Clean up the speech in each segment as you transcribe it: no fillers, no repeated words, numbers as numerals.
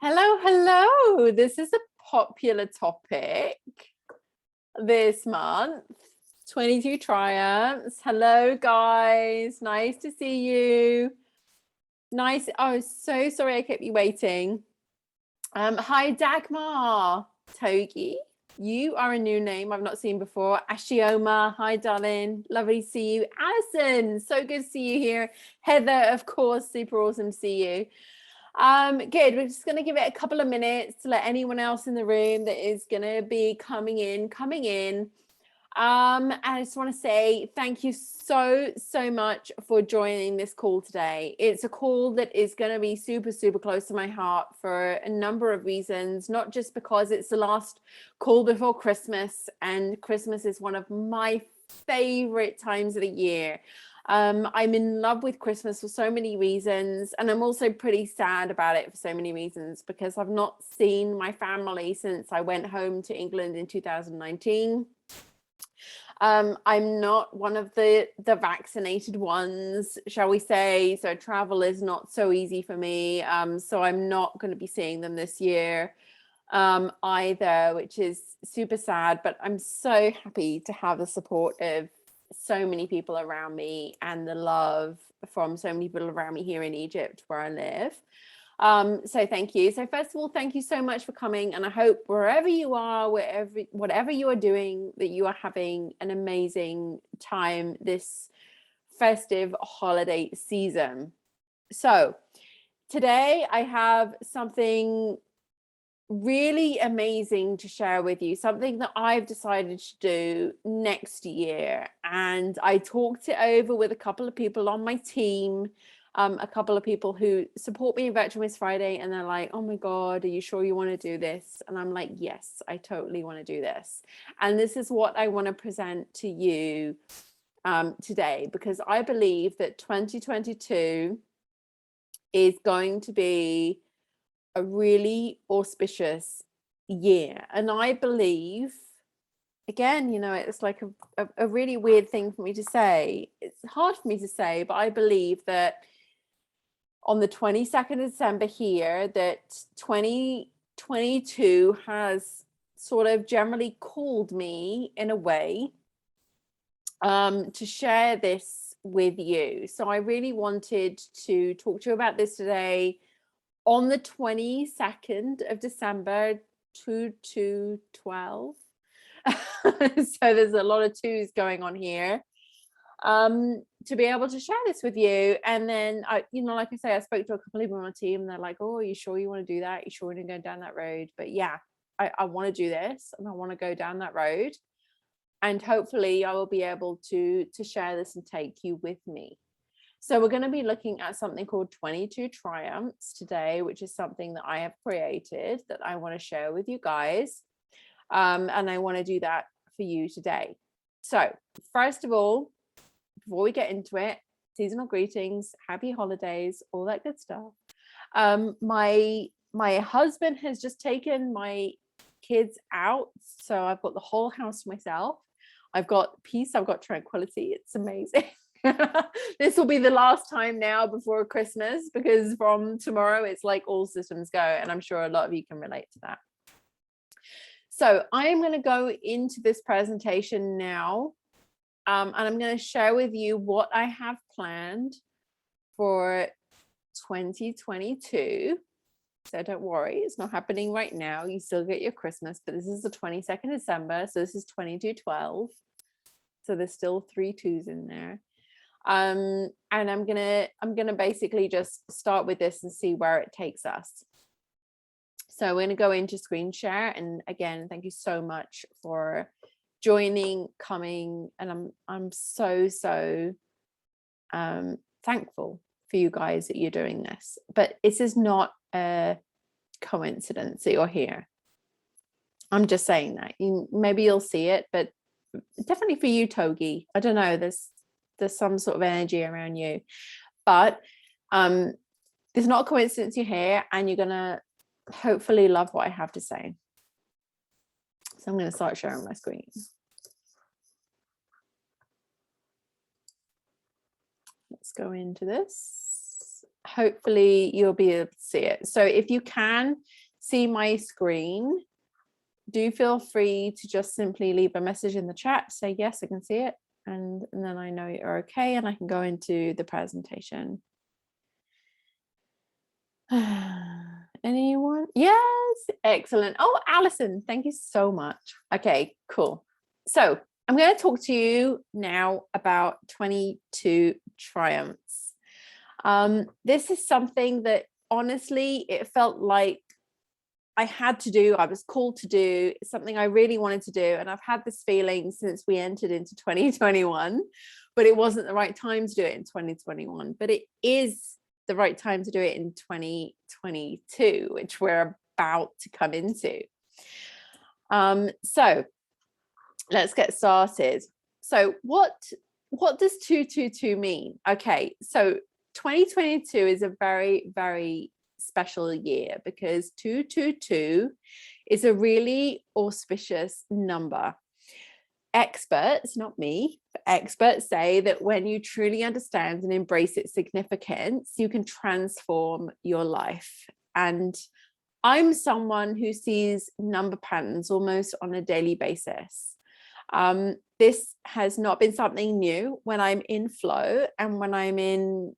Hello, hello. This is a popular topic this month. 22 triumphs. Hello, guys. Nice to see you. Nice. Oh, so sorry I kept you waiting. Hi, Dagmar. Togi. You are a new name I've not seen before. Ashioma. Hi, darling. Lovely to see you. Alison. So good to see you here. Heather, of course. Super awesome to see you. Good. We're just going to give it a couple of minutes to let anyone else in the room that is going to be coming in. And I just want to say thank you so much for joining this call today. It's a call that is going to be super close to my heart for a number of reasons, not just because it's the last call before Christmas, and Christmas is one of my favorite times of the year. I'm in love with Christmas for so many reasons, and I'm also pretty sad about it for so many reasons because I've not seen my family since I went home to England in 2019. I'm not one of the vaccinated ones, shall we say, so travel is not so easy for me. So I'm not going to be seeing them this year either, which is super sad, but I'm so happy to have the support of so many people around me and the love from so many people around me here in Egypt where I live. So thank you. So first of all, thank you so much for coming, and I hope wherever you are, whatever you are doing, that you are having an amazing time this festive holiday season. So today I have something really amazing to share with you, something that I've decided to do next year, and I talked it over with a couple of people on my team, a couple of people who support me in Virtual Miss Friday, and they're like, oh my god, are you sure you want to do this? And I'm like, yes, I totally want to do this, and this is what I want to present to you today, because I believe that 2022 is going to be a really auspicious year. And I believe, again, you know, it's like a really weird thing for me to say. It's hard for me to say, but I believe that on the 22nd of December here, that 2022 has sort of generally called me in a way to share this with you. So I really wanted to talk to you about this today on the 22nd of December, 2/2/12. So there's a lot of twos going on here, to be able to share this with you. And then like I say, I spoke to a couple of people on my team, and they're like, oh, are you sure you want to do that? Are you sure you want to go down that road? But yeah, I want to do this, and I want to go down that road, and hopefully I will be able to share this and take you with me. So we're going to be looking at something called 22 triumphs today, which is something that I have created that I want to share with you guys. And I want to do that for you today. So first of all, before we get into it, seasonal greetings, happy holidays, all that good stuff. My husband has just taken my kids out, so I've got the whole house to myself. I've got peace, I've got tranquility. It's amazing. This will be the last time now before Christmas, because from tomorrow it's like all systems go, and I'm sure a lot of you can relate to that. So I am going to go into this presentation now, and I'm going to share with you what I have planned for 2022. So don't worry, it's not happening right now. You still get your Christmas, but this is the 22nd of December, so this is 22/12. So there's still 3 2s in there. And I'm gonna basically just start with this and see where it takes us. So we're gonna go into screen share, and again, thank you so much for joining, coming, and I'm so thankful for you guys that you're doing this. But this is not a coincidence that you're here. I'm just saying that. Maybe you'll see it, but definitely for you, Togi. I don't know. There's some sort of energy around you, but it's not a coincidence you're here, and you're gonna hopefully love what I have to say. So I'm going to start sharing my screen. Let's go into this. hopefully you'll be able to see it. So if you can see my screen, do feel free to just simply leave a message in the chat, say yes, I can see it, and then I know you're okay and I can go into the presentation. Anyone? Yes, excellent. Oh, Alison, thank you so much. Okay, cool. So I'm going to talk to you now about 22 triumphs. This is something that honestly, it felt like I had to do, I was called to do, something I really wanted to do. And I've had this feeling since we entered into 2021, but it wasn't the right time to do it in 2021. But it is the right time to do it in 2022, which we're about to come into. So let's get started. So what does 222 mean? Okay, so 2022 is a very, very special year because 222 is a really auspicious number. Experts, not me, but experts say that when you truly understand and embrace its significance, you can transform your life. And I'm someone who sees number patterns almost on a daily basis. This has not been something new. When I'm in flow and when I'm in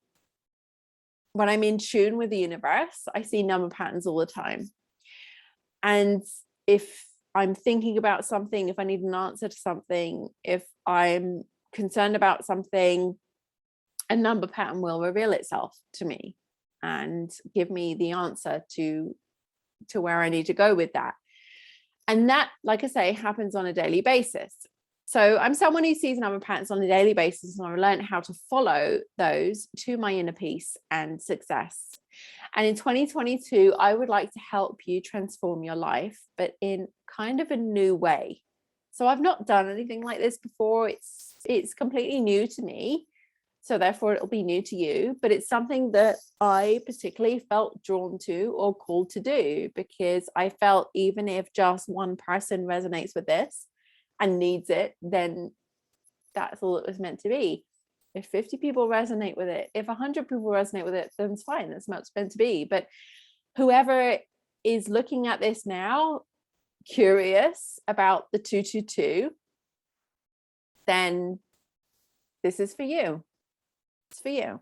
tune with the universe, I see number patterns all the time. And if I'm thinking about something, if I need an answer to something, if I'm concerned about something, a number pattern will reveal itself to me and give me the answer to where I need to go with that. And that, like I say, happens on a daily basis. So I'm someone who sees number patterns on a daily basis, and I've learned how to follow those to my inner peace and success. And in 2022, I would like to help you transform your life, but in kind of a new way. So I've not done anything like this before. It's completely new to me. So therefore it'll be new to you, but it's something that I particularly felt drawn to or called to do, because I felt even if just one person resonates with this and needs it, then that's all it was meant to be. If 50 people resonate with it, if 100 people resonate with it, then it's fine. That's not meant to be. But whoever is looking at this now, curious about the 222, then this is for you. It's for you.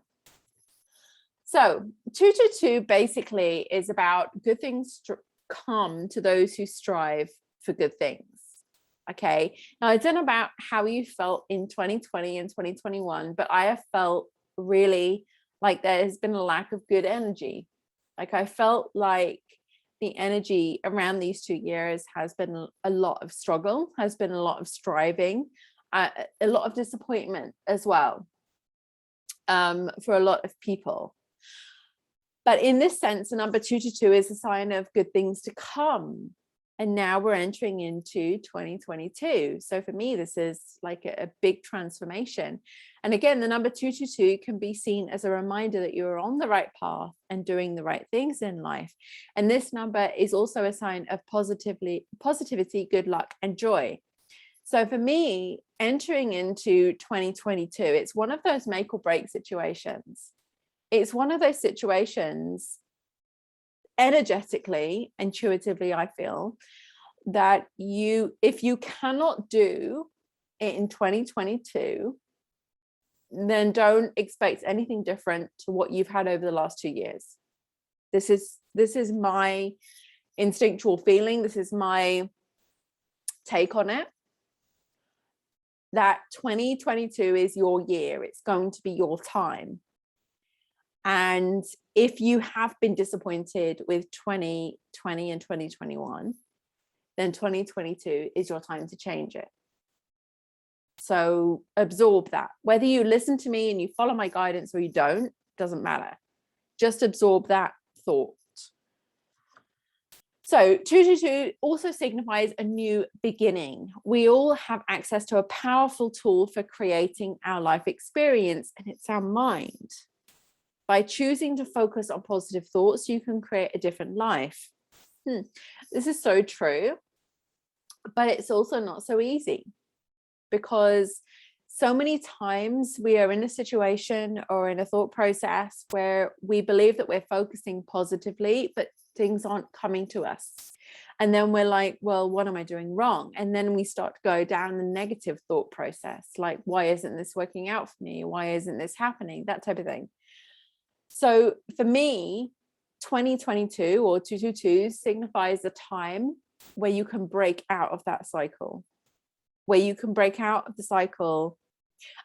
So 222 basically is about good things come to those who strive for good things. Okay. Now, I don't know about how you felt in 2020 and 2021, but I have felt really like there has been a lack of good energy. Like I felt like the energy around these 2 years has been a lot of struggle, has been a lot of striving, a lot of disappointment as well, for a lot of people. But in this sense, the number 222 is a sign of good things to come. And now we're entering into 2022. So for me, this is like a big transformation. And again, the number 222 can be seen as a reminder that you're on the right path and doing the right things in life. And this number is also a sign of positivity, good luck, and joy. So for me, entering into 2022, it's one of those make or break situations. It's one of those situations energetically, intuitively, I feel that if you cannot do it in 2022, then don't expect anything different to what you've had over the last 2 years. This is my instinctual feeling. This is my take on it. That 2022 is your year. It's going to be your time. And if you have been disappointed with 2020 and 2021, then 2022 is your time to change it. So absorb that. Whether you listen to me and you follow my guidance or you don't, doesn't matter. Just absorb that thought. So 222 also signifies a new beginning. We all have access to a powerful tool for creating our life experience, and it's our mind. By choosing to focus on positive thoughts, you can create a different life. This is so true, but it's also not so easy, because So many times we are in a situation or in a thought process where we believe that we're focusing positively, but things aren't coming to us. And then we're like, well, what am I doing wrong? And then we start to go down the negative thought process, like, why isn't this working out for me? Why isn't this happening? That type of thing. So for me, 2022 or 222 signifies a time where you can break out of that cycle, where you can break out of the cycle.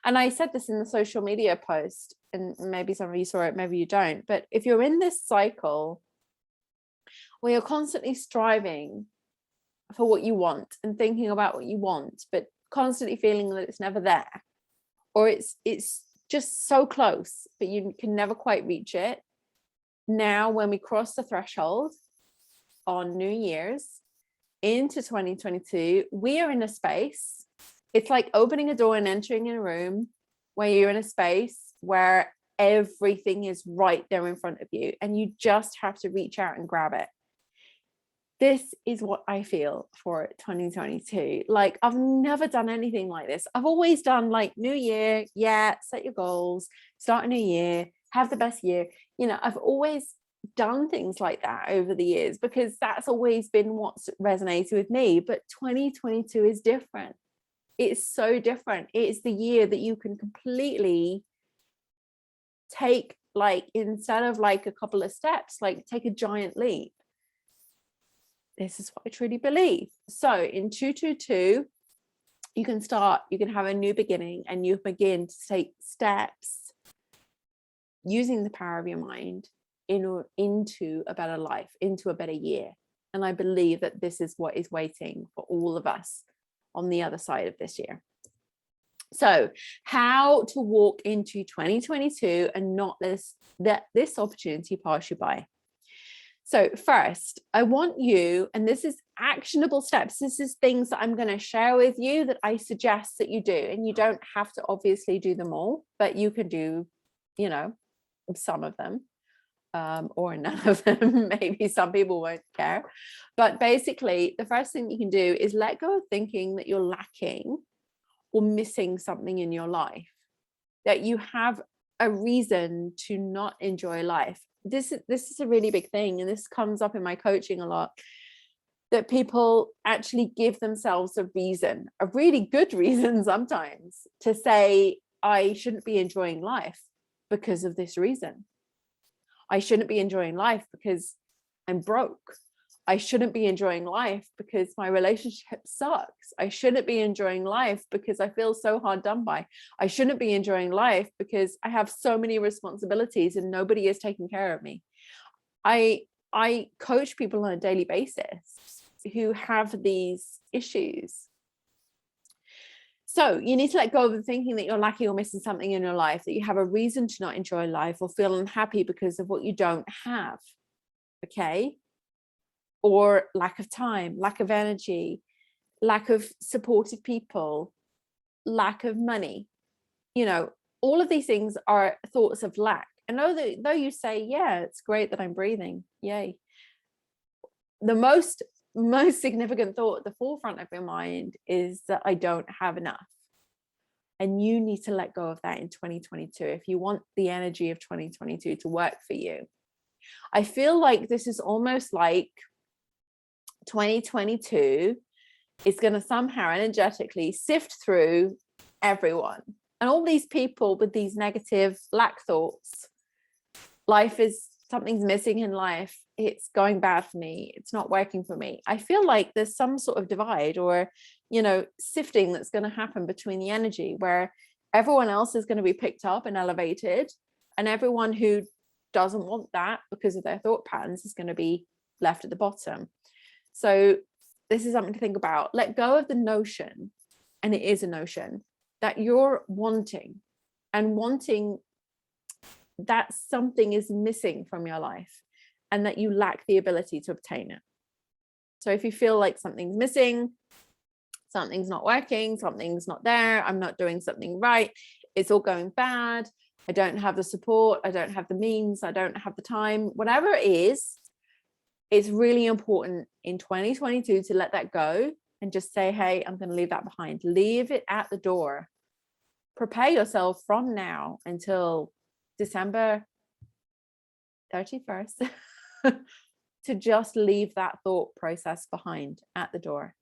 And I said this in the social media post, and maybe some of you saw it, maybe you don't. But if you're in this cycle where you're constantly striving for what you want and thinking about what you want, but constantly feeling that it's never there, or it's just so close, but you can never quite reach it. Now, when we cross the threshold on New Year's into 2022, we are in a space. It's like opening a door and entering in a room where you're in a space where everything is right there in front of you, and you just have to reach out and grab it. This is what I feel for 2022. Like, I've never done anything like this. I've always done like New Year, yeah, set your goals, start a new year, have the best year. You know, I've always done things like that over the years because that's always been what's resonated with me. But 2022 is different. It's so different. It's the year that you can completely take, like, instead of like a couple of steps, like take a giant leap. This is what I truly believe. So in 222, you can have a new beginning, and you begin to take steps using the power of your mind into a better life, into a better year. And I believe that this is what is waiting for all of us on the other side of this year. So how to walk into 2022 and not let this opportunity pass you by. So first, I want you, and this is actionable steps. This is things that I'm going to share with you that I suggest that you do. And you don't have to obviously do them all, but you can do, you know, some of them, or none of them. Maybe some people won't care. But basically, the first thing you can do is let go of thinking that you're lacking or missing something in your life, that you have a reason to not enjoy life. This is a really big thing, and this comes up in my coaching a lot, that people actually give themselves a reason, a really good reason sometimes, to say, I shouldn't be enjoying life because of this reason. I shouldn't be enjoying life because I'm broke. I shouldn't be enjoying life because my relationship sucks. I shouldn't be enjoying life because I feel so hard done by. I shouldn't be enjoying life because I have so many responsibilities and nobody is taking care of me. I coach people on a daily basis who have these issues. So you need to let go of the thinking that you're lacking or missing something in your life, that you have a reason to not enjoy life or feel unhappy because of what you don't have. Okay? Or lack of time, lack of energy, lack of supportive people, lack of money. You know, all of these things are thoughts of lack. And though you say, yeah, it's great that I'm breathing, yay, the most significant thought at the forefront of your mind is that I don't have enough. And you need to let go of that in 2022 if you want the energy of 2022 to work for you. I feel like this is almost like 2022 is going to somehow energetically sift through everyone and all these people with these negative lack thoughts. Something's missing in life. It's going bad for me. It's not working for me. I feel like there's some sort of divide or, you know, sifting that's going to happen between the energy where everyone else is going to be picked up and elevated, and everyone who doesn't want that because of their thought patterns is going to be left at the bottom. So this is something to think about. Let go of the notion, and it is a notion, that you're wanting that something is missing from your life and that you lack the ability to obtain it. So if you feel like something's missing, something's not working, something's not there, I'm not doing something right, it's all going bad, I don't have the support, I don't have the means, I don't have the time, whatever it is, it's really important in 2022 to let that go and just say, hey, I'm going to leave that behind. Leave it at the door. prepare yourself from now until December 31st to just leave that thought process behind at the door.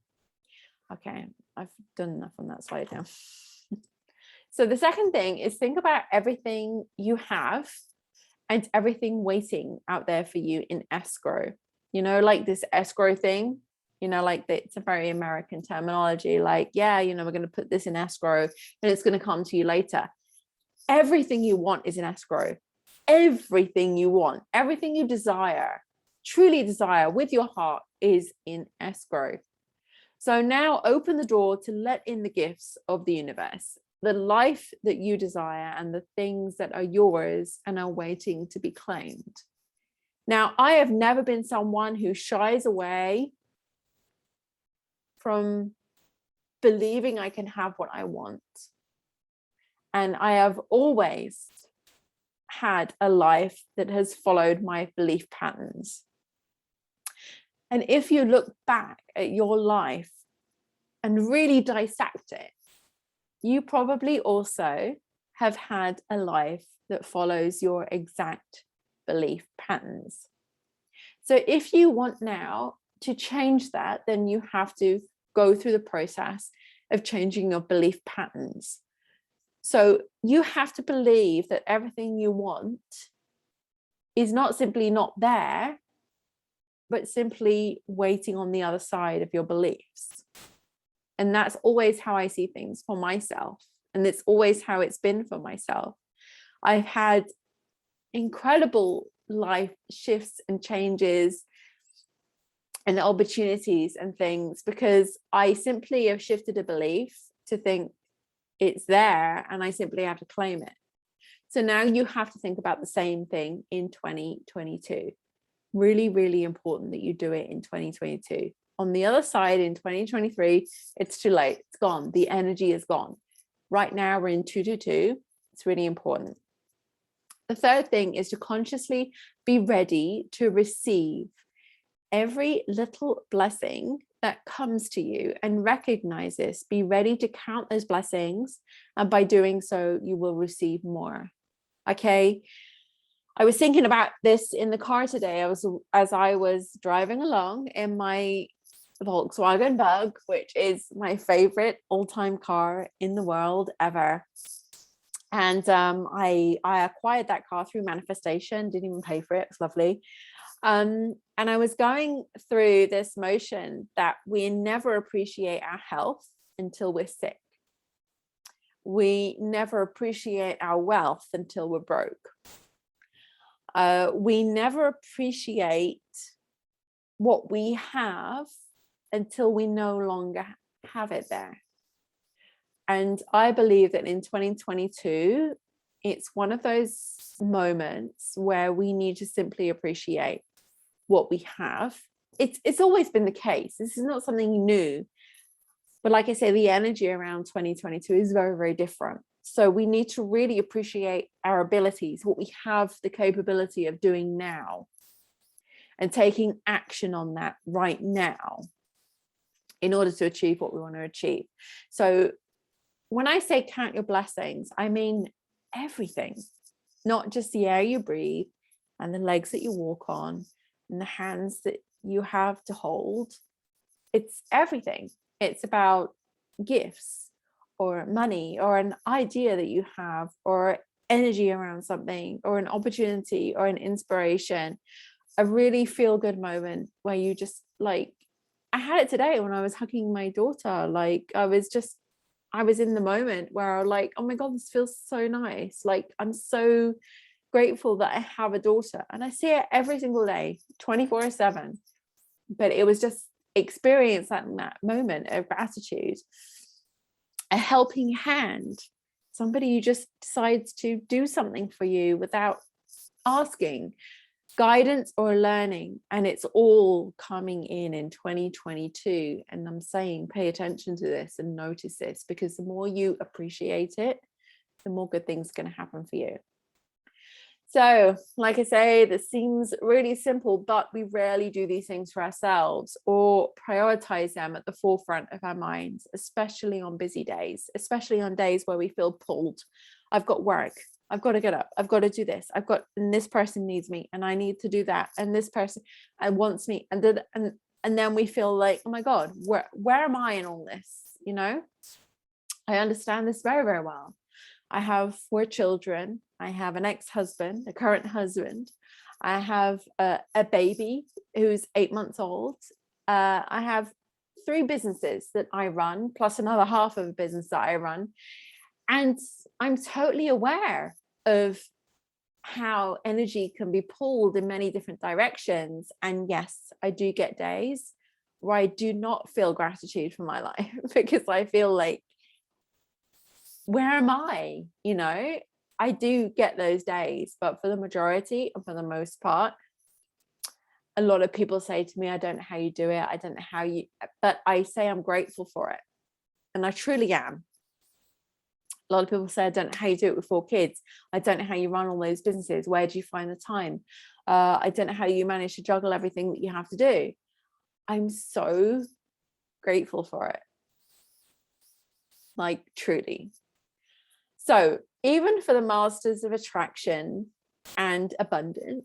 Okay, I've done enough on that slide now. So the second thing is think about everything you have and everything waiting out there for you in escrow. You know, like this escrow thing, you know, like it's a very American terminology, like, yeah, you know, we're going to put this in escrow and it's going to come to you later. Everything you want is in escrow. Everything you want, everything you desire, truly desire with your heart is in escrow. So now open the door to let in the gifts of the universe, the life that you desire and the things that are yours and are waiting to be claimed. Now, I have never been someone who shies away from believing I can have what I want. And I have always had a life that has followed my belief patterns. And if you look back at your life and really dissect it, you probably also have had a life that follows your exact belief patterns. So if you want now to change that, then you have to go through the process of changing your belief patterns. So you have to believe that everything you want is not simply not there, but simply waiting on the other side of your beliefs. And that's always how I see things for myself. And it's always how it's been for myself. I've had incredible life shifts and changes and opportunities and things because I simply have shifted a belief to think it's there and I simply have to claim it. So now you have to think about the same thing in 2022. Really, really important that you do it in 2022. On the other side, in 2023, it's too late. It's gone. The energy is gone. Right now, we're in 222. It's really important. The third thing is to consciously be ready to receive every little blessing that comes to you and recognize this. Be ready to count those blessings. And by doing so, you will receive more. Okay. I was thinking about this in the car today. As I was driving along in my Volkswagen Bug, which is my favorite all-time car in the world ever. And I acquired that car through manifestation, didn't even pay for it. It's lovely. And I was going through this motion that we never appreciate our health until we're sick. We never appreciate our wealth until we're broke. We never appreciate what we have until we no longer have it there. And I believe that in 2022, it's one of those moments where we need to simply appreciate what we have. It's always been the case. This is not something new. But like I say, the energy around 2022 is very, very different. So we need to really appreciate our abilities, what we have the capability of doing now, and taking action on that right now in order to achieve what we want to achieve. So when I say count your blessings, I mean everything, not just the air you breathe and the legs that you walk on and the hands that you have to hold. It's everything. It's about gifts or money or an idea that you have or energy around something or an opportunity or an inspiration, a really feel good moment where you just like, I had it today when I was hugging my daughter. Like I was in the moment where I was like, oh my God, this feels so nice. Like I'm so grateful that I have a daughter and I see it every single day, 24/7. But it was just experience that in that moment of gratitude, a helping hand, somebody who just decides to do something for you without asking, guidance or learning, and it's all coming in 2022. And I'm saying pay attention to this and notice this, because the more you appreciate it, the more good things are going to happen for you. So, like I say, this seems really simple, but we rarely do these things for ourselves or prioritize them at the forefront of our minds, especially on busy days, especially on days where we feel pulled. I've got work. I've got to get up. I've got to do this. And this person needs me, and I need to do that. And this person wants me, and then we feel like, oh my God, where am I in all this? You know, I understand this very, very well. I have 4 children. I have an ex-husband, a current husband. I have a baby who's 8 months old. I have 3 businesses that I run, plus another half of a business that I run. And I'm totally aware of how energy can be pulled in many different directions. And yes, I do get days where I do not feel gratitude for my life because I feel like, where am I? You know, I do get those days, but for the majority and for the most part, a lot of people say to me, I don't know how you do it. I don't know how you, but I say I'm grateful for it. And I truly am. A lot of people say, I don't know how you do it with 4 kids. I don't know how you run all those businesses. Where do you find the time? I don't know how you manage to juggle everything that you have to do. I'm so grateful for it. Like, truly. So even for the masters of attraction and abundance,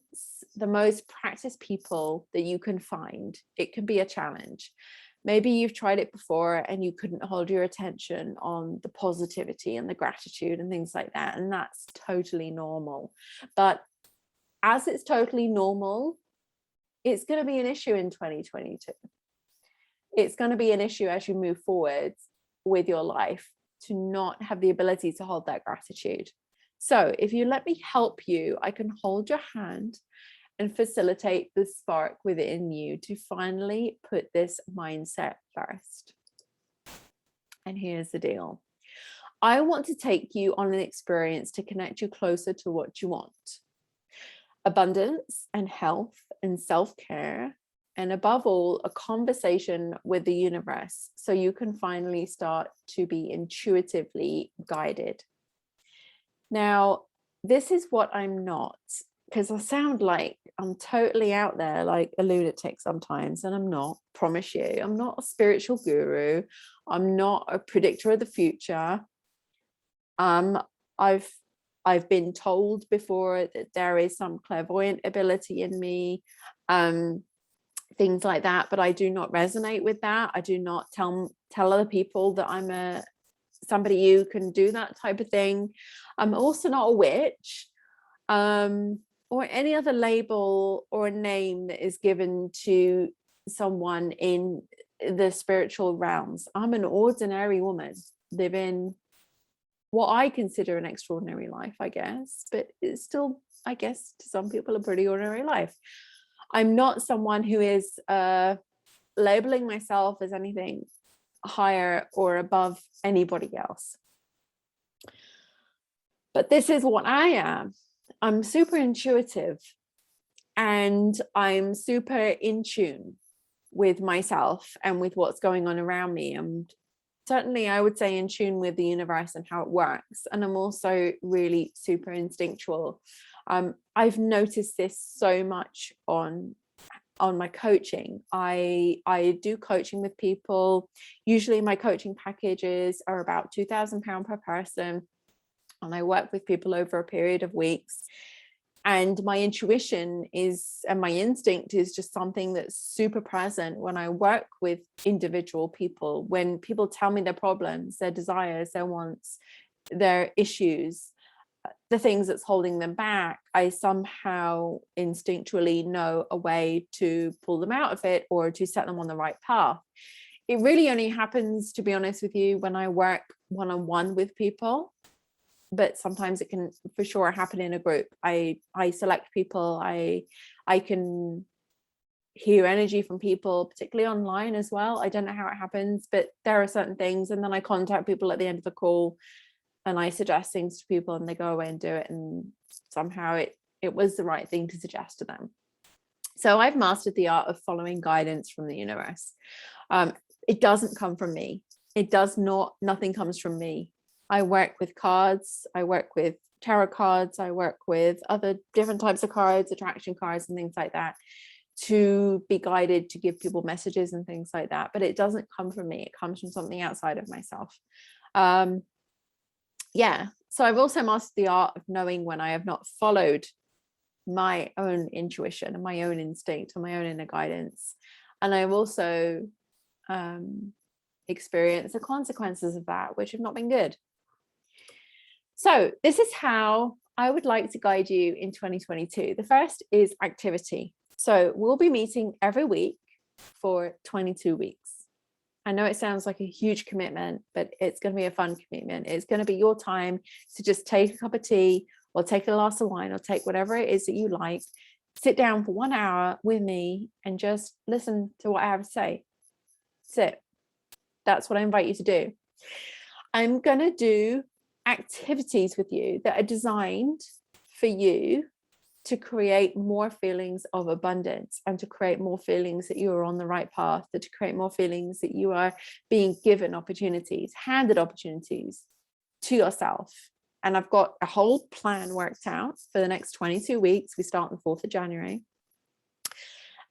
the most practiced people that you can find, it can be a challenge. Maybe you've tried it before and you couldn't hold your attention on the positivity and the gratitude and things like that. And that's totally normal. But as it's totally normal, it's going to be an issue in 2022. It's going to be an issue as you move forward with your life to not have the ability to hold that gratitude. So if you let me help you, I can hold your hand and facilitate the spark within you to finally put this mindset first. And here's the deal. I want to take you on an experience to connect you closer to what you want. Abundance and health and self-care, and above all, a conversation with the universe so you can finally start to be intuitively guided. Now, this is what I'm not, because I sound like I'm totally out there like a lunatic sometimes, and I'm not, promise you. I'm not a spiritual guru. I'm not a predictor of the future. I've been told before that there is some clairvoyant ability in me, things like that, but I do not resonate with that. I do not tell other people that I'm somebody who can do that type of thing. I'm also not a witch, or any other label or a name that is given to someone in the spiritual realms. I'm an ordinary woman living what I consider an extraordinary life, I guess, but it's still, I guess, to some people a pretty ordinary life. I'm not someone who is labeling myself as anything higher or above anybody else. But this is what I am. I'm super intuitive, and I'm super in tune with myself and with what's going on around me. And certainly I would say in tune with the universe and how it works. And I'm also really super instinctual. I've noticed this so much on my coaching. I do coaching with people. Usually my coaching packages are about £2,000 per person. And I work with people over a period of weeks. And my intuition and my instinct is just something that's super present when I work with individual people. When people tell me their problems, their desires, their wants, their issues, the things that's holding them back, I somehow instinctually know a way to pull them out of it or to set them on the right path. It really only happens, to be honest with you, when I work one-on-one with people. But sometimes it can for sure happen in a group. I select people. I can hear energy from people, particularly online as well. I don't know how it happens, but there are certain things. And then I contact people at the end of the call and I suggest things to people and they go away and do it. And somehow it was the right thing to suggest to them. So I've mastered the art of following guidance from the universe. It doesn't come from me. Nothing comes from me. I work with cards. I work with tarot cards. I work with other different types of cards, attraction cards and things like that, to be guided, to give people messages and things like that. But it doesn't come from me. It comes from something outside of myself. Yeah. So I've also mastered the art of knowing when I have not followed my own intuition and my own instinct and my own inner guidance. And I've also experienced the consequences of that, which have not been good. So this is how I would like to guide you in 2022. The first is activity. So we'll be meeting every week for 22 weeks. I know it sounds like a huge commitment, but it's going to be a fun commitment. It's going to be your time to just take a cup of tea or take a glass of wine or take whatever it is that you like, sit down for 1 hour with me and just listen to what I have to say. That's it. That's what I invite you to do. I'm going to do activities with you that are designed for you to create more feelings of abundance and to create more feelings that you are on the right path, to create more feelings that you are being given opportunities, handed opportunities to yourself. And I've got a whole plan worked out for the next 22 weeks. We start on the 4th of January.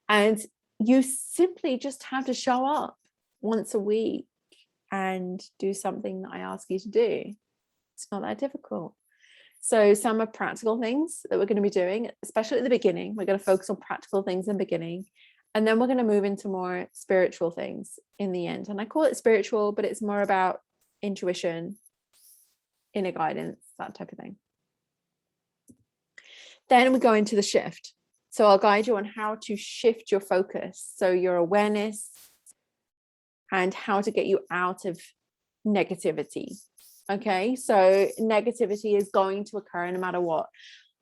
And you simply just have to show up once a week and do something that I ask you to do. It's not that difficult. So some are practical things that we're going to be doing, especially at the beginning. We're going to focus on practical things in the beginning. And then we're going to move into more spiritual things in the end. And I call it spiritual, but it's more about intuition, inner guidance, that type of thing. Then we go into the shift. So I'll guide you on how to shift your focus. So your awareness and how to get you out of negativity. Okay, so negativity is going to occur no matter what.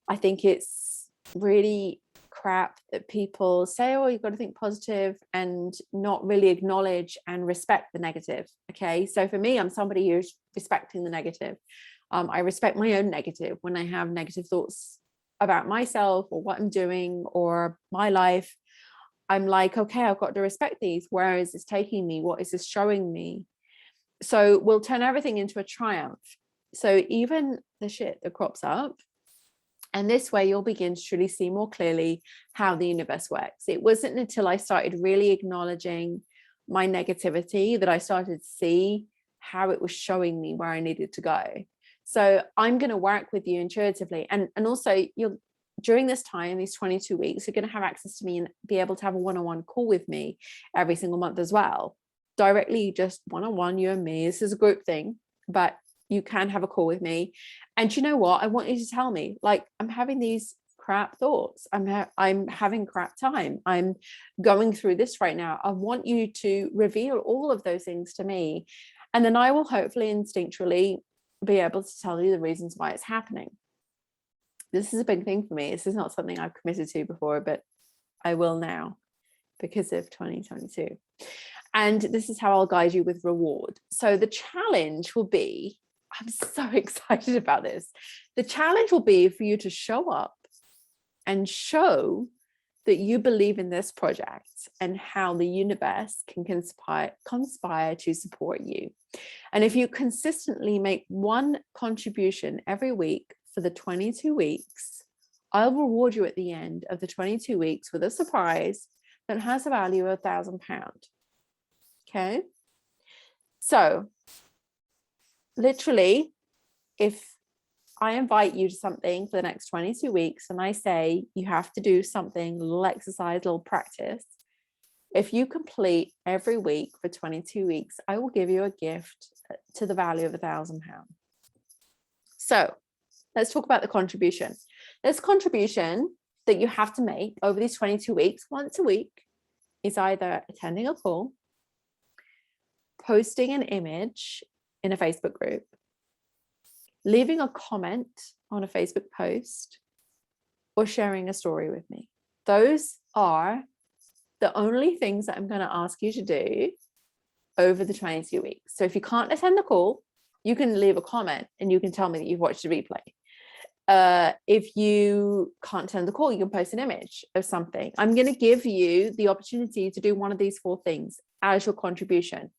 I think it's really crap that people say, oh, you've got to think positive, and not really acknowledge and respect the negative. Okay, so for me, I'm somebody who's respecting the negative. I respect my own negative. When I have negative thoughts about myself or what I'm doing or my life, I'm like, okay, I've got to respect these. Where is this taking me? What is this showing me? So we'll turn everything into a triumph. So even the shit that crops up, and this way you'll begin to truly see more clearly how the universe works. It wasn't until I started really acknowledging my negativity that I started to see how it was showing me where I needed to go. So I'm going to work with you intuitively. And also you'll, during this time, these 22 weeks, you're going to have access to me and be able to have a one-on-one call with me every single month as well. Directly, just one-on-one, you and me. This is a group thing, but you can have a call with me. And you know what? I want you to tell me, like, I'm having these crap thoughts. I'm having crap time. I'm going through this right now. I want you to reveal all of those things to me. And then I will hopefully instinctually be able to tell you the reasons why it's happening. This is a big thing for me. This is not something I've committed to before, but I will now because of 2022. And this is how I'll guide you with reward. So the challenge will be, I'm so excited about this. The challenge will be for you to show up and show that you believe in this project and how the universe can conspire to support you. And if you consistently make one contribution every week for the 22 weeks, I'll reward you at the end of the 22 weeks with a surprise that has a value of £1,000. Okay, so literally, if I invite you to something for the next 22 weeks and I say you have to do something, a little exercise, a little practice, if you complete every week for 22 weeks, I will give you a gift to the value of £1,000. So let's talk about the contribution. This contribution that you have to make over these 22 weeks, once a week, is either attending a call, posting an image in a Facebook group, leaving a comment on a Facebook post, or sharing a story with me. Those are the only things that I'm going to ask you to do over the 22 weeks. So if you can't attend the call, you can leave a comment and you can tell me that you've watched the replay. If you can't attend the call, you can post an image of something. I'm going to give you the opportunity to do one of these 4 things as your contribution.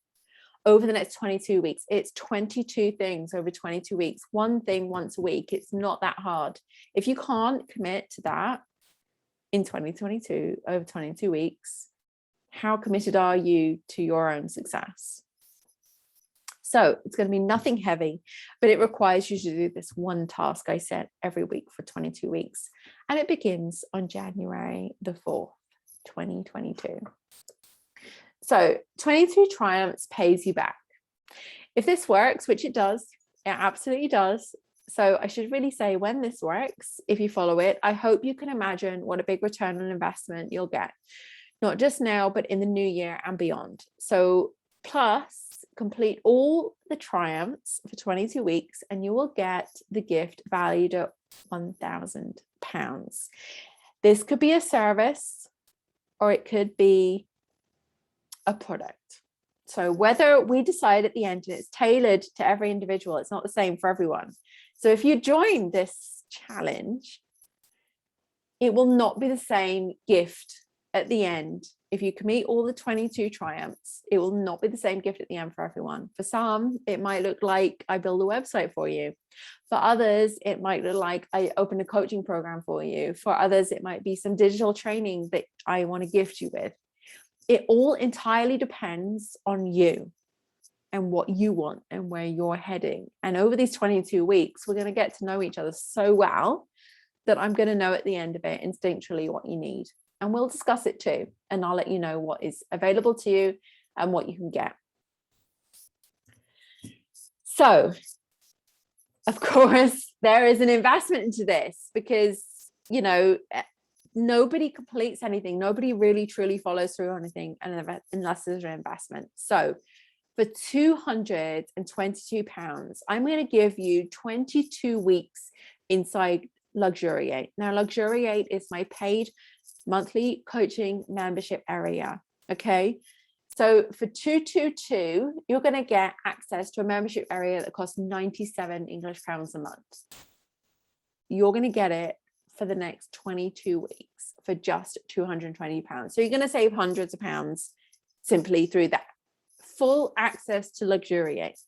over the next 22 weeks. It's 22 things over 22 weeks, one thing once a week. It's not that hard. If you can't commit to that in 2022, over 22 weeks, how committed are you to your own success? So it's going to be nothing heavy, but it requires you to do this one task I set every week for 22 weeks. And it begins on January the 4th, 2022. So 22 Triumphs pays you back. If this works, which it does, it absolutely does. So I should really say, when this works, if you follow it, I hope you can imagine what a big return on investment you'll get, not just now, but in the new year and beyond. So plus, complete all the triumphs for 22 weeks and you will get the gift valued at £1,000. This could be a service or it could be a product. So whether we decide at the end, and it's tailored to every individual, it's not the same for everyone. So if you join this challenge, it will not be the same gift at the end. If you complete all the 22 triumphs, it will not be the same gift at the end for everyone. For some, it might look like I build a website for you. For others, it might look like I open a coaching program for you. For others, it might be some digital training that I want to gift you with. It all entirely depends on you and what you want and where you're heading. And over these 22 weeks, we're going to get to know each other so well that I'm going to know at the end of it instinctually what you need. And we'll discuss it too. And I'll let you know what is available to you and what you can get. So, of course, there is an investment into this because, you know, nobody completes anything. Nobody really truly follows through on anything unless there's an investment. So for £222, I'm going to give you 22 weeks inside Luxuriate. Now, Luxuriate is my paid monthly coaching membership area. Okay. So for 222, you're going to get access to a membership area that costs 97 English pounds a month. You're going to get it for the next 22 weeks for just £220. So you're going to save hundreds of pounds simply through that. Full access to Luxuriate.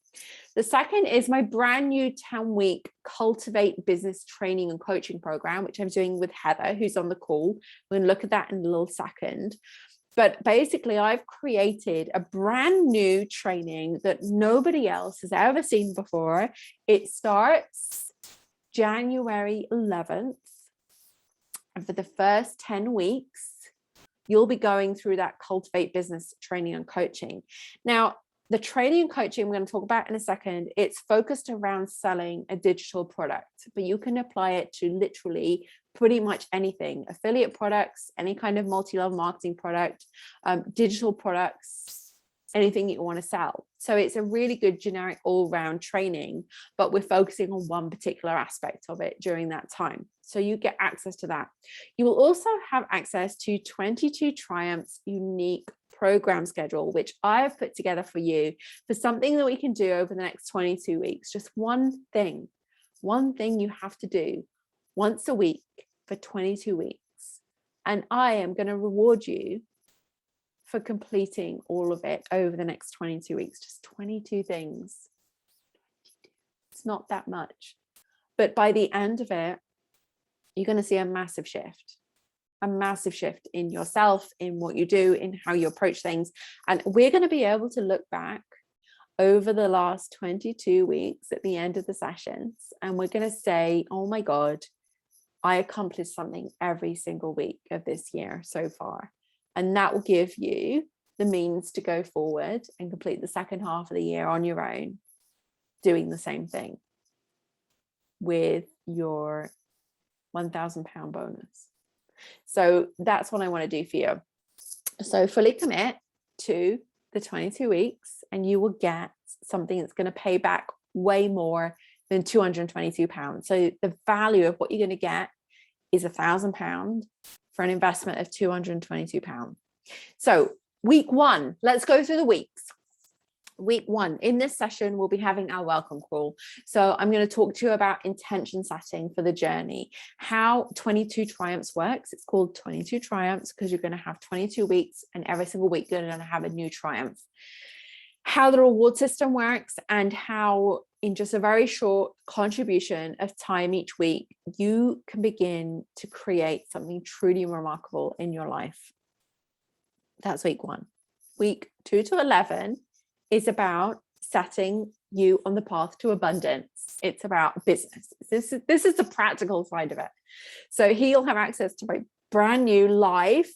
The second is my brand new 10-week Cultivate Business Training and Coaching program, which I'm doing with Heather, who's on the call. We're going to look at that in a little second. But basically, I've created a brand new training that nobody else has ever seen before. It starts January 11th. And for the first 10 weeks, you'll be going through that Cultivate Business Training and Coaching. Now, the training and coaching we're going to talk about in a second, it's focused around selling a digital product, but you can apply it to literally pretty much anything: affiliate products, any kind of multi-level marketing product, digital products, anything you want to sell. So it's a really good generic all-round training, but we're focusing on one particular aspect of it during that time. So you get access to that. You will also have access to 22 Triumphs unique program schedule, which I've put together for you for something that we can do over the next 22 weeks. Just one thing you have to do once a week for 22 weeks. And I am going to reward you for completing all of it over the next 22 weeks. Just 22 things. It's not that much. But by the end of it, you're going to see a massive shift in yourself, in what you do, in how you approach things. And we're going to be able to look back over the last 22 weeks at the end of the sessions. And we're going to say, oh my God, I accomplished something every single week of this year so far. And that will give you the means to go forward and complete the second half of the year on your own, doing the same thing with your £1,000 bonus. So that's what I want to do for you. So fully commit to the 22 weeks and you will get something that's going to pay back way more than £222. So the value of what you're going to get is £1,000 for an investment of £222. So week one, let's go through the weeks. Week one, in this session, we'll be having our welcome call. So I'm going to talk to you about intention setting for the journey, how 22 Triumphs works. It's called 22 Triumphs because you're going to have 22 weeks and every single week you're going to have a new triumph. how the reward system works, and how in just a very short contribution of time each week, you can begin to create something truly remarkable in your life. That's week 1. Week 2 to 11 is about setting you on the path to abundance. It's about business. This is the practical side of it. So here you'll have access to my brand new live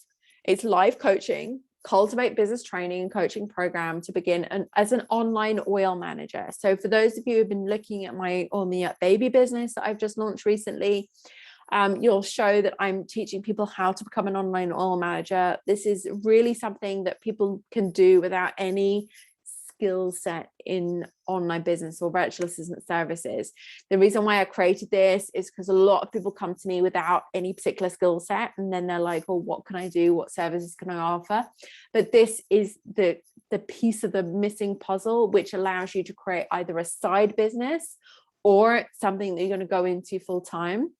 coaching, Cultivate Business Training and Coaching program to begin as an online oil manager. So for those of you who've been looking at my Oil Me Up baby business that I've just launched recently, you'll show that I'm teaching people how to become an online oil manager. This is really something that people can do without any skill set in online business or virtual assistant services. The reason why I created this is because a lot of people come to me without any particular skill set, and then they're like, well, what can I do? What services can I offer? But this is the piece of the missing puzzle, which allows you to create either a side business or something that you're going to go into full time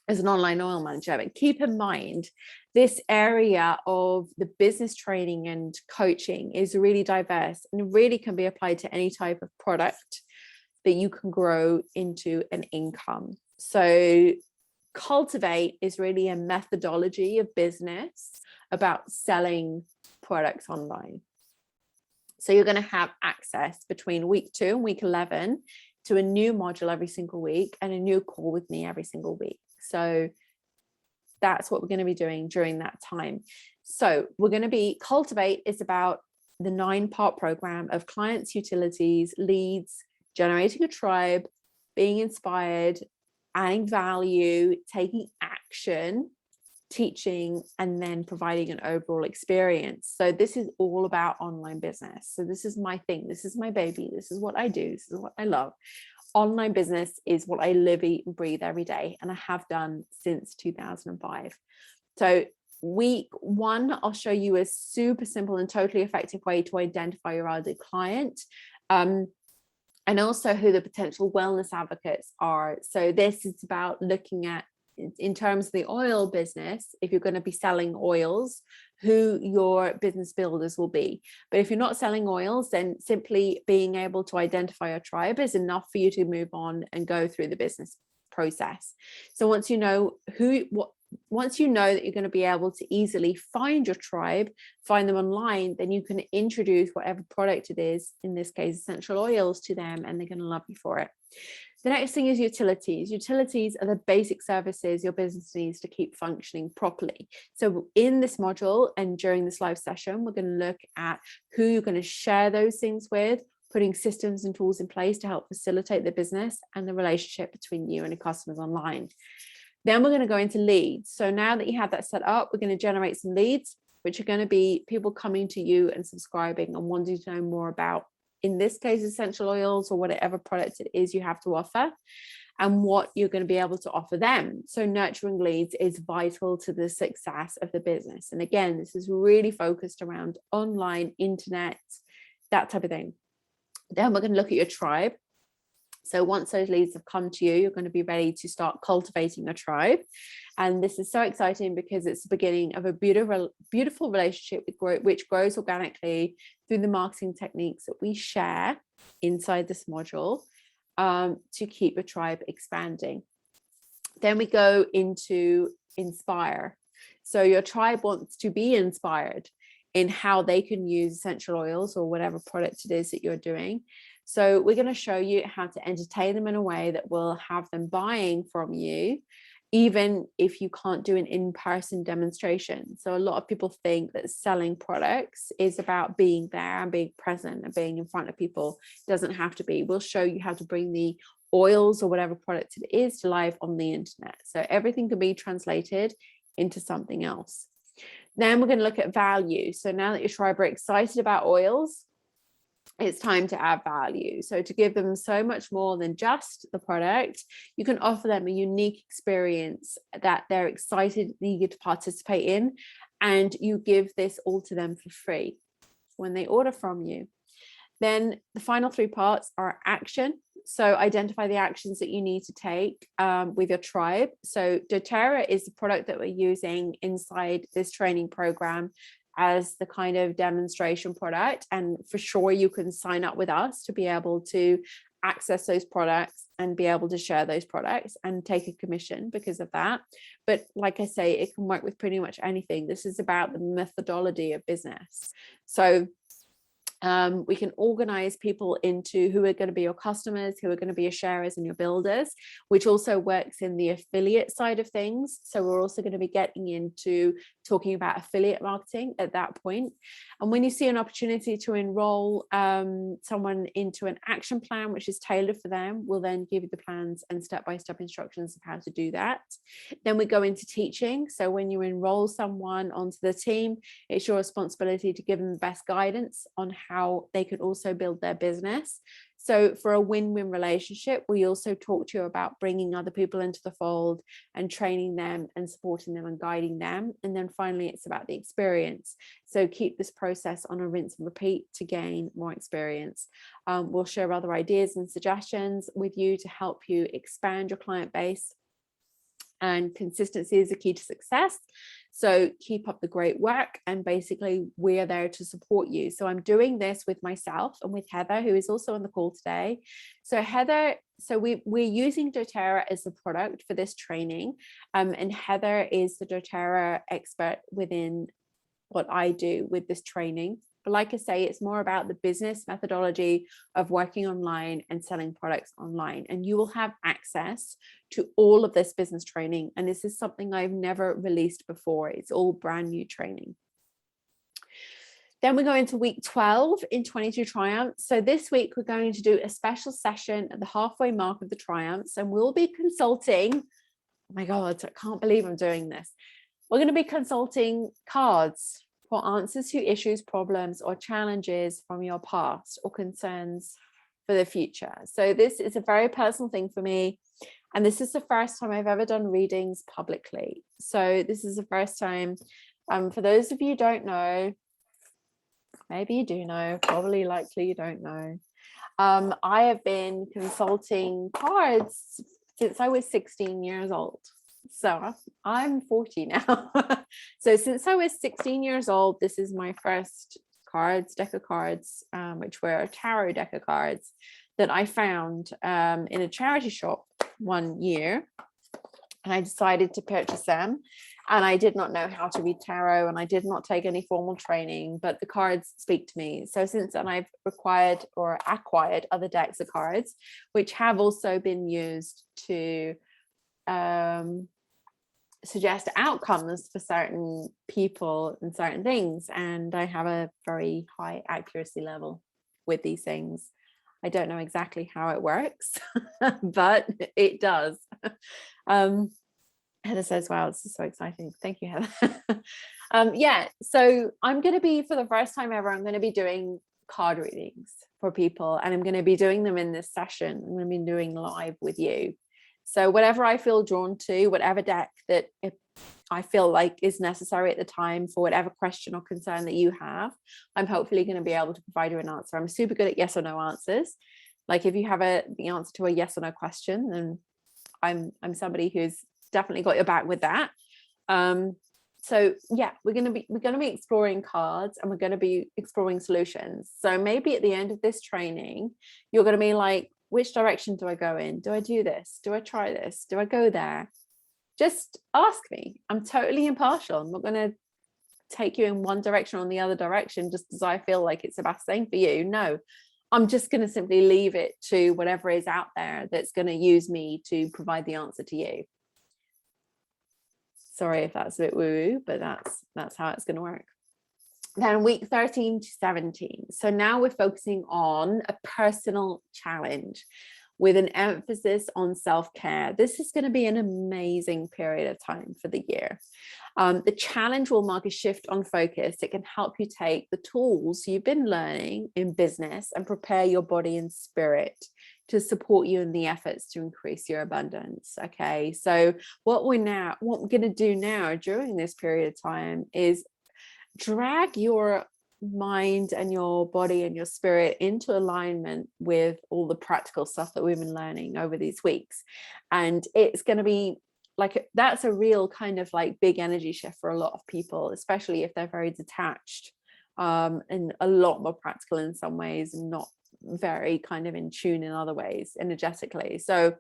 as an online oil manager. But keep in mind, this area of the business training and coaching is really diverse and really can be applied to any type of product that you can grow into an income. So Cultivate is really a methodology of business about selling products online. So you're going to have access between week 2 and week 11 to a new module every single week and a new call with me every single week. So that's what we're going to be doing during that time. So we're going to be, Cultivate is about the 9-part program of clients, utilities, leads, generating a tribe, being inspired, adding value, taking action, teaching, and then providing an overall experience. So this is all about online business. So this is my thing. This is my baby. This is what I do. This is what I love. Online business is what I live, eat, and breathe every day, and I have done since 2005. So week 1, I'll show you a super simple and totally effective way to identify your ideal client, and also who the potential wellness advocates are. So this is about looking at, in terms of the oil business, if you're going to be selling oils, who your business builders will be. But if you're not selling oils, then simply being able to identify a tribe is enough for you to move on and go through the business process. So once you know once you know that you're going to be able to easily find your tribe, find them online, then you can introduce whatever product it is, in this case essential oils, to them, and they're going to love you for it. The next thing is utilities. Utilities are the basic services your business needs to keep functioning properly. So in this module and during this live session, we're going to look at who you're going to share those things with, putting systems and tools in place to help facilitate the business and the relationship between you and your customers online. Then we're going to go into leads. So now that you have that set up, we're going to generate some leads, which are going to be people coming to you and subscribing and wanting to know more about, in this case, essential oils or whatever product it is you have to offer, and what you're going to be able to offer them. So nurturing leads is vital to the success of the business. And again, this is really focused around online, internet, that type of thing. Then we're going to look at your tribe. So once those leads have come to you, you're going to be ready to start cultivating a tribe. And this is so exciting because it's the beginning of a beautiful relationship which grows organically through the marketing techniques that we share inside this module, to keep a tribe expanding. Then we go into inspire. So your tribe wants to be inspired in how they can use essential oils or whatever product it is that you're doing. So we're going to show you how to entertain them in a way that will have them buying from you, even if you can't do an in-person demonstration. So a lot of people think that selling products is about being there and being present and being in front of people. It doesn't have to be. We'll show you how to bring the oils or whatever product it is to life on the internet. So everything can be translated into something else. Then we're going to look at value. So now that your tribe are excited about oils, it's time to add value. So to give them so much more than just the product, you can offer them a unique experience that they're excited and eager to participate in, and you give this all to them for free when they order from you. Then the final 3 parts are action. So identify the actions that you need to take with your tribe. So doTERRA is the product that we're using inside this training program as the kind of demonstration product. And for sure, you can sign up with us to be able to access those products and be able to share those products and take a commission because of that. But like I say, it can work with pretty much anything. This is about the methodology of business. So we can organize people into who are going to be your customers, who are going to be your sharers and your builders, which also works in the affiliate side of things. So we're also going to be getting into talking about affiliate marketing at that point. And when you see an opportunity to enroll someone into an action plan, which is tailored for them, we'll then give you the plans and step-by-step instructions of how to do that. Then we go into teaching. So when you enroll someone onto the team, it's your responsibility to give them the best guidance on how they could also build their business. So for a win-win relationship, we also talk to you about bringing other people into the fold and training them and supporting them and guiding them. And then finally, it's about the experience. So keep this process on a rinse and repeat to gain more experience. We'll share other ideas and suggestions with you to help you expand your client base. And consistency is the key to success. So keep up the great work, and basically we're there to support you. So I'm doing this with myself and with Heather, who is also on the call today. So Heather, we're using doTERRA as the product for this training, and Heather is the doTERRA expert within what I do with this training. But like I say, it's more about the business methodology of working online and selling products online. And you will have access to all of this business training. And this is something I've never released before. It's all brand new training. Then we go into week 12 in 22 Triumphs. So this week, we're going to do a special session at the halfway mark of the Triumphs. And we'll be consulting, oh my God, I can't believe I'm doing this. We're going to be consulting cards for answers to issues, problems, or challenges from your past or concerns for the future. So this is a very personal thing for me. And this is the first time I've ever done readings publicly. So this is the first time. For those of you who don't know, maybe you do know, probably likely you don't know. I have been consulting cards since I was 16 years old. So I'm 40 now. So since I was 16 years old, this is my first deck of cards, which were a tarot deck of cards that I found in a charity shop one year. And I decided to purchase them. And I did not know how to read tarot, and I did not take any formal training, but the cards speak to me. So since then, I've acquired other decks of cards, which have also been used to suggest outcomes for certain people and certain things. And I have a very high accuracy level with these things. I don't know exactly how it works, but it does. Heather says, wow, this is so exciting. Thank you, Heather. Yeah, so I'm going to be, for the first time ever, I'm going to be doing card readings for people, and I'm going to be doing them in this session. I'm going to be doing live with you. So whatever I feel drawn to, whatever deck that I feel like is necessary at the time for whatever question or concern that you have, I'm hopefully going to be able to provide you an answer. I'm super good at yes or no answers. Like if you have the answer to a yes or no question, then I'm somebody who's definitely got your back with that. So yeah, we're going to be exploring cards, and we're going to be exploring solutions. So maybe at the end of this training, you're going to be like, which direction do I go in? Do I do this? Do I try this? Do I go there? Just ask me. I'm totally impartial. I'm not going to take you in one direction or the other direction just because I feel like it's the best thing for you. No, I'm just going to simply leave it to whatever is out there that's going to use me to provide the answer to you. Sorry if that's a bit woo-woo, but that's how it's going to work. Then week 13 to 17. So now we're focusing on a personal challenge with an emphasis on self-care. This is going to be an amazing period of time for the year. The challenge will mark a shift on focus. It can help you take the tools you've been learning in business and prepare your body and spirit to support you in the efforts to increase your abundance. Okay, so what we're going to do now during this period of time is drag your mind and your body and your spirit into alignment with all the practical stuff that we've been learning over these weeks. And it's going to be like that's a real kind of like big energy shift for a lot of people, especially if they're very detached, and a lot more practical in some ways and not very kind of in tune in other ways energetically. So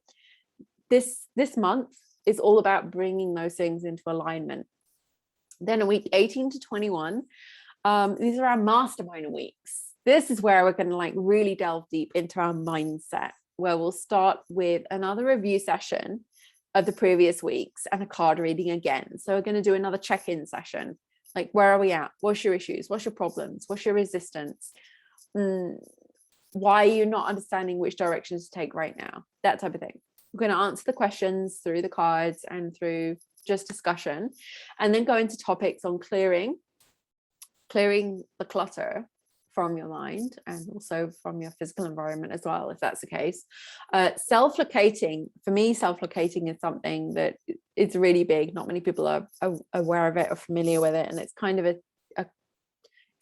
this month is all about bringing those things into alignment. Then in week 18 to 21, these are our mastermind weeks. This is where we're going to like really delve deep into our mindset, where we'll start with another review session of the previous weeks and a card reading again. So we're going to do another check-in session. Like, where are we at? What's your issues? What's your problems? What's your resistance? Why are you not understanding which directions to take right now? That type of thing. We're going to answer the questions through the cards and through just discussion, and then go into topics on clearing the clutter from your mind and also from your physical environment as well, if that's the case. Self-locating, for me, self-locating is something that is really big. Not many people are aware of it or familiar with it, and it's kind of a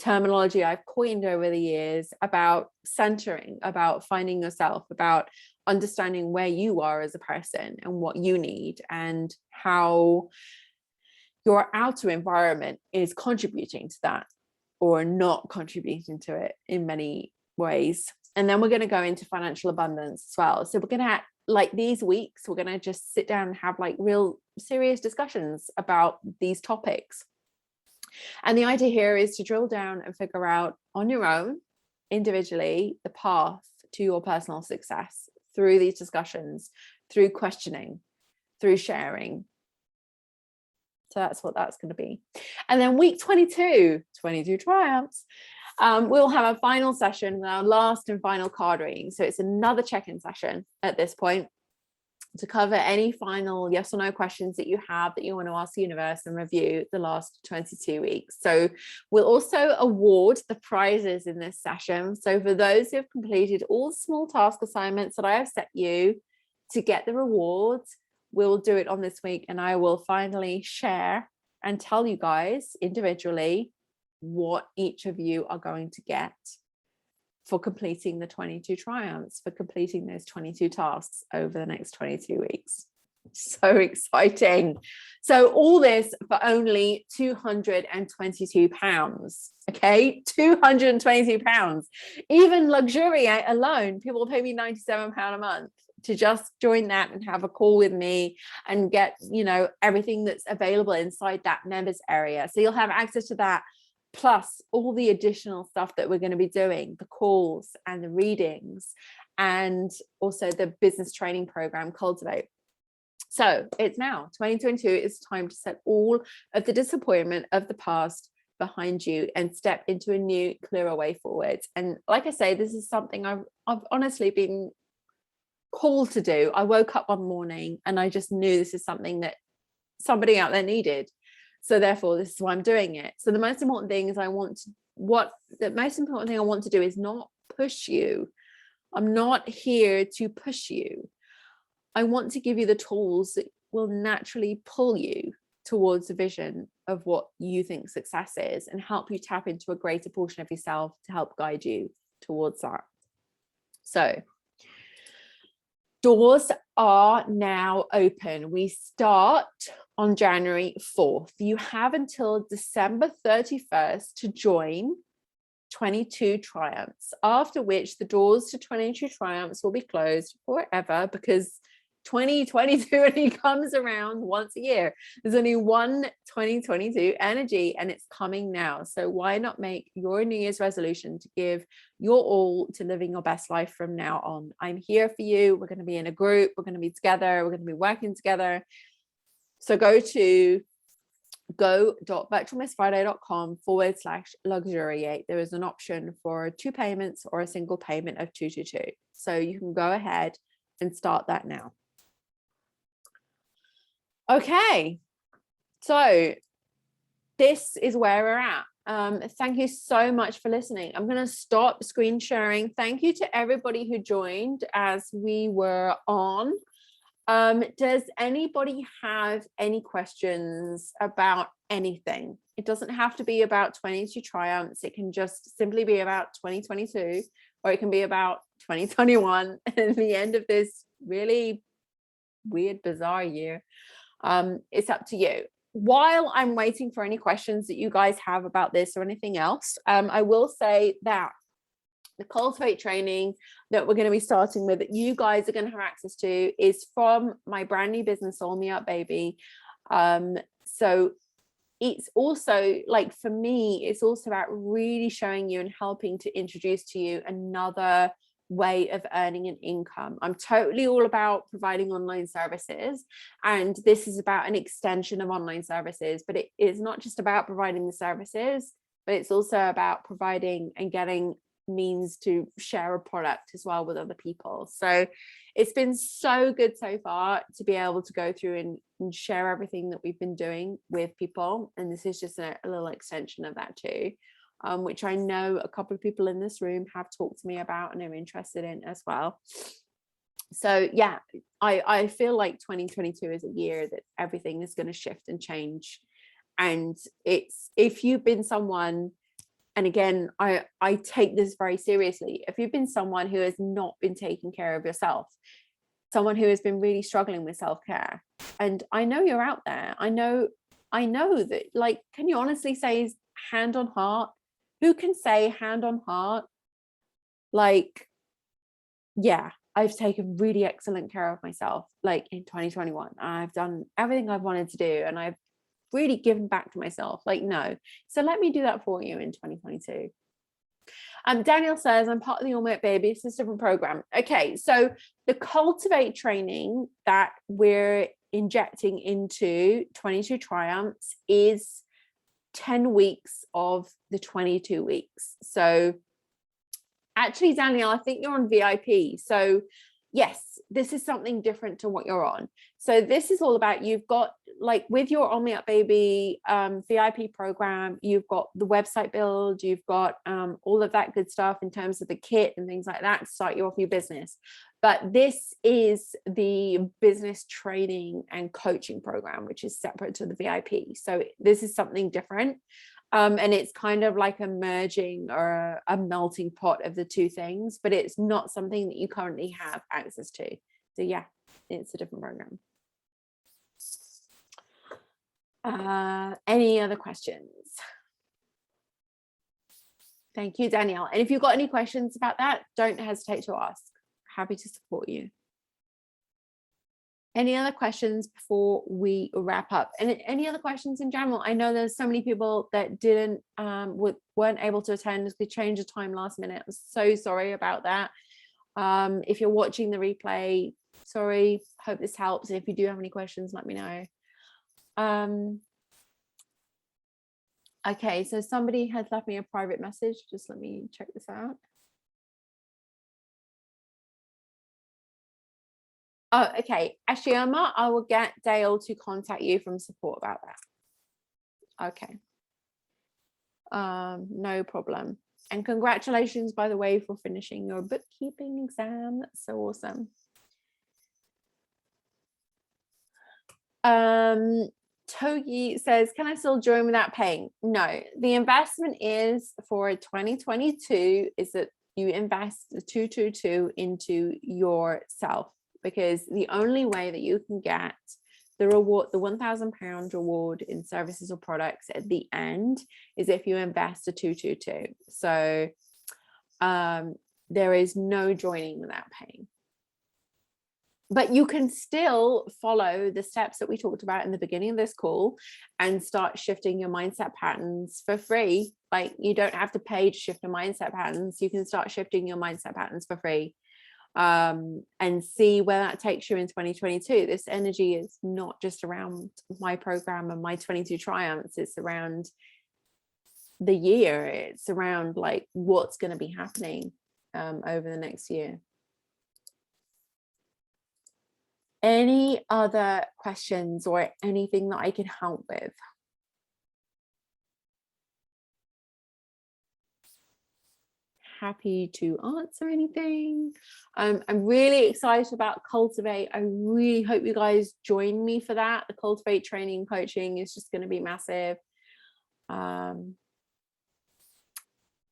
terminology I've coined over the years about centering, about finding yourself, about understanding where you are as a person and what you need, and how your outer environment is contributing to that or not contributing to it in many ways. And then we're going to go into financial abundance as well. So we're going to, like, these weeks, we're going to just sit down and have like real serious discussions about these topics. And the idea here is to drill down and figure out on your own, individually, the path to your personal success through these discussions, through questioning, through sharing. So that's what that's going to be. And then week 22 triumphs, we'll have a final session with our last and final card reading. So it's another check-in session at this point to cover any final yes or no questions that you have that you want to ask the universe and review the last 22 weeks. So we'll also award the prizes in this session. So for those who have completed all the small task assignments that I have set you to get the rewards, we'll do it on this week, and I will finally share and tell you guys individually what each of you are going to get for completing the 22 triumphs, for completing those 22 tasks over the next 22 weeks. So exciting. So all this for only £222. Okay, £222. Even Luxuriate alone, people pay me £97 a month to just join that and have a call with me and get, you know, everything that's available inside that members area. So you'll have access to that, plus all the additional stuff that we're going to be doing, the calls and the readings, and also the business training program, Cultivate. So it's now 2022. It's time to set all of the disappointment of the past behind you and step into a new, clearer way forward. And like I say, this is something I've honestly been called to do. I woke up one morning and I just knew this is something that somebody out there needed. So therefore, this is why I'm doing it. So the most important thing is I want to do is not push you. I'm not here to push you. I want to give you the tools that will naturally pull you towards a vision of what you think success is and help you tap into a greater portion of yourself to help guide you towards that. So doors are now open. We start on January 4th. You have until December 31st to join 22 Triumphs, after which the doors to 22 Triumphs will be closed forever, because 2022 only comes around once a year. There's only one 2022 energy, and it's coming now. So why not make your New Year's resolution to give your all to living your best life from now on? I'm here for you. We're going to be in a group. We're going to be together. We're going to be working together. So go to go.virtualmissfriday.com/luxuriate. There is an option for 2 payments or a single payment of 222. So you can go ahead and start that now. Okay, so this is where we're at. Thank you so much for listening. I'm going to stop screen sharing. Thank you to everybody who joined as we were on. Does anybody have any questions about anything? It doesn't have to be about 22 Triumphs. It can just simply be about 2022, or it can be about 2021 and the end of this really weird, bizarre year. It's up to you. While I'm waiting for any questions that you guys have about this or anything else, I will say that the Cultivate training that we're going to be starting with, that you guys are going to have access to, is from my brand new business, All Me Up Baby. So it's also, like, for me, it's also about really showing you and helping to introduce to you another way of earning an income. I'm totally all about providing online services, and this is about an extension of online services, but it is not just about providing the services, but it's also about providing and getting means to share a product as well with other people. So it's been so good so far to be able to go through and share everything that we've been doing with people, and this is just a little extension of that too, which I know a couple of people in this room have talked to me about and are interested in as well. So yeah, I feel like 2022 is a year that everything is going to shift and change. And it's, if you've been someone, and again, I take this very seriously, if you've been someone who has not been taking care of yourself, someone who has been really struggling with self-care, and I know you're out there, I know that, like, can you honestly say, hand on heart, who can say hand on heart, like, yeah, I've taken really excellent care of myself, like in 2021, I've done everything I've wanted to do, and I've really given back to myself? Like, no. So let me do that for you in 2022. Daniel says, I'm part of the All Me Up Baby. It's a different program. Okay, so the Cultivate training that we're injecting into 22 Triumphs is 10 weeks of the 22 weeks. So actually, Daniel, I think you're on VIP. So yes, this is something different to what you're on. So this is all about, you've got, like, with your All Me Up Baby VIP program, you've got the website build, you've got all of that good stuff in terms of the kit and things like that to start you off your business. But this is the business training and coaching program, which is separate to the VIP. So this is something different. And it's kind of like a merging or a melting pot of the two things, but it's not something that you currently have access to. So yeah, it's a different program. Any other questions? Thank you, Danielle. And if you've got any questions about that, don't hesitate to ask. Happy to support you. Any other questions before we wrap up? And any other questions in general? I know there's so many people that didn't weren't able to attend. They changed the time last minute. I'm so sorry about that. If you're watching the replay, sorry. Hope this helps. If you do have any questions, let me know. Okay, so somebody has left me a private message. Just let me check this out. Oh, okay. Ashioma, I will get Dale to contact you from support about that. Okay. No problem. And congratulations, by the way, for finishing your bookkeeping exam. That's so awesome. Togi says, can I still join without paying? No, the investment is for 2022 is that you invest the 222 into yourself, because the only way that you can get the reward, the £1,000 reward in services or products at the end, is if you invest a 222. So there is no joining without paying. But you can still follow the steps that we talked about in the beginning of this call and start shifting your mindset patterns for free. Like, you don't have to pay to shift your mindset patterns. You can start shifting your mindset patterns for free, and see where that takes you in 2022. This energy is not just around my program and my 22 Triumphs. It's around the year. It's around, like, what's going to be happening over the next year. Any other questions or anything that I can help with? Happy to answer anything. I'm really excited about Cultivate. I really hope you guys join me for that. The Cultivate training coaching is just going to be massive.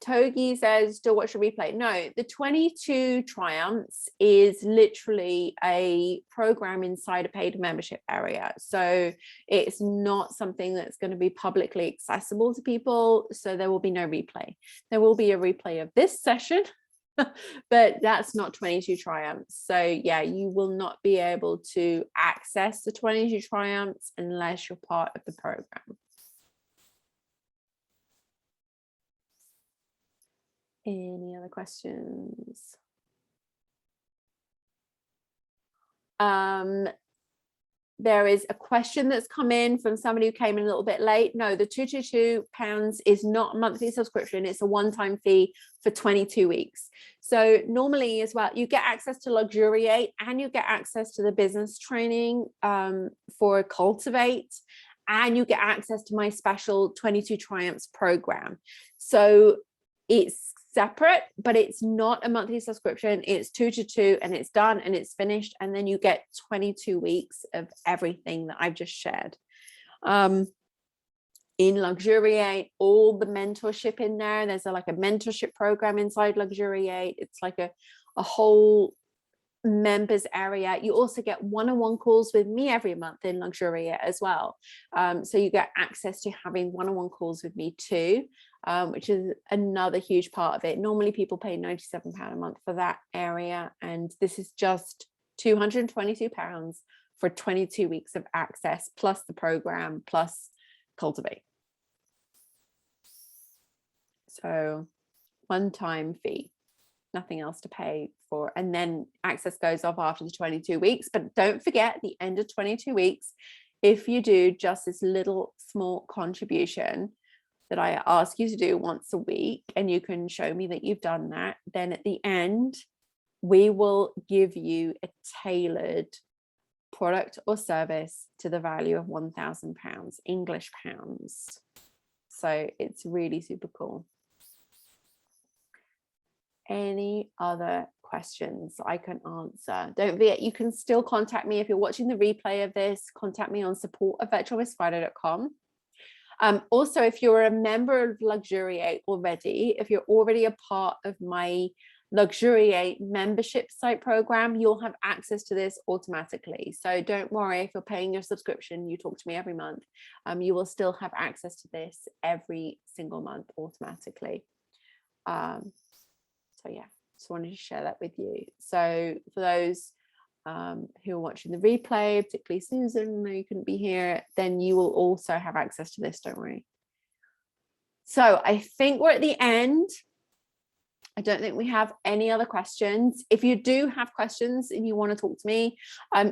Togi says, still watch a replay. No, the 22 Triumphs is literally a program inside a paid membership area. So it's not something that's going to be publicly accessible to people. So there will be no replay. There will be a replay of this session, but that's not 22 Triumphs. So yeah, you will not be able to access the 22 Triumphs unless you're part of the program. Any other questions? There is a question that's come in from somebody who came in a little bit late. No, the £222 is not a monthly subscription. It's a one-time fee for 22 weeks. So normally as well, you get access to Luxuriate and you get access to the business training for Cultivate, and you get access to my special 22 Triumphs program. So it's separate, but it's not a monthly subscription. It's 222 and it's done and it's finished, and then you get 22 weeks of everything that I've just shared. In Luxuriate, all the mentorship in there, there's like a mentorship program inside Luxuriate. It's like a whole members area. You also get one-on-one calls with me every month in Luxuriate as well. So you get access to having one-on-one calls with me too, which is another huge part of it. Normally people pay £97 a month for that area, and this is just £222 for 22 weeks of access, plus the program, plus Cultivate. So one-time fee, nothing else to pay for, and then access goes off after the 22 weeks. But don't forget, at the end of 22 weeks, if you do just this little small contribution that I ask you to do once a week, and you can show me that you've done that, then at the end we will give you a tailored product or service to the value of £1,000 English pounds. So it's really super cool. Any other questions I can answer? Don't forget, you can still contact me if you're watching the replay of this. Contact me on support@virtualmissfriday.com. Also, if you're a member of Luxuriate already, if you're already a part of my Luxuriate membership site program, you'll have access to this automatically. So don't worry, if you're paying your subscription, you talk to me every month, you will still have access to this every single month automatically. So yeah, just wanted to share that with you. So for those who are watching the replay, particularly Susan, you couldn't be here, then you will also have access to this, don't worry. So I think we're at the end. I don't think we have any other questions. If you do have questions and you want to talk to me,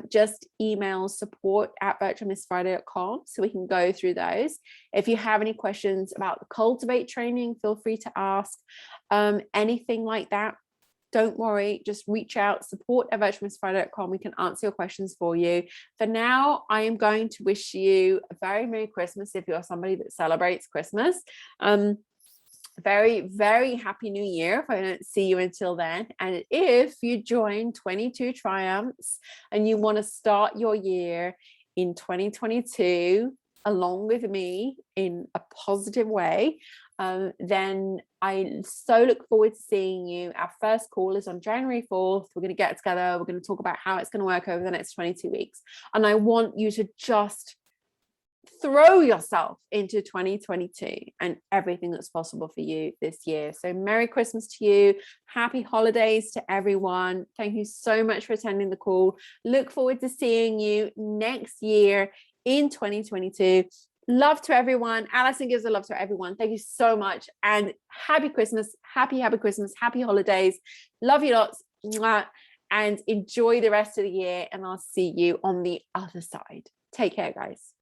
just email support@virtualmissfriday.com so we can go through those. If you have any questions about the Cultivate training, feel free to ask. Anything like that, don't worry, just reach out, support@virtualmissfriday.com. We can answer your questions for you. For now, I am going to wish you a very Merry Christmas if you're somebody that celebrates Christmas. Very, very happy New Year if I don't see you until then. And if you join 22 Triumphs and you want to start your year in 2022 along with me in a positive way, then I so look forward to seeing you. Our first call is on January 4th. We're going to get together. We're going to talk about how it's going to work over the next 22 weeks. And I want you to just throw yourself into 2022 and everything that's possible for you this year. So Merry Christmas to you. Happy holidays to everyone. Thank you so much for attending the call. Look forward to seeing you next year in 2022. Love to everyone. Alison gives a love to everyone. Thank you so much. And happy Christmas. Happy Christmas. Happy holidays. Love you lots. And enjoy the rest of the year. And I'll see you on the other side. Take care, guys.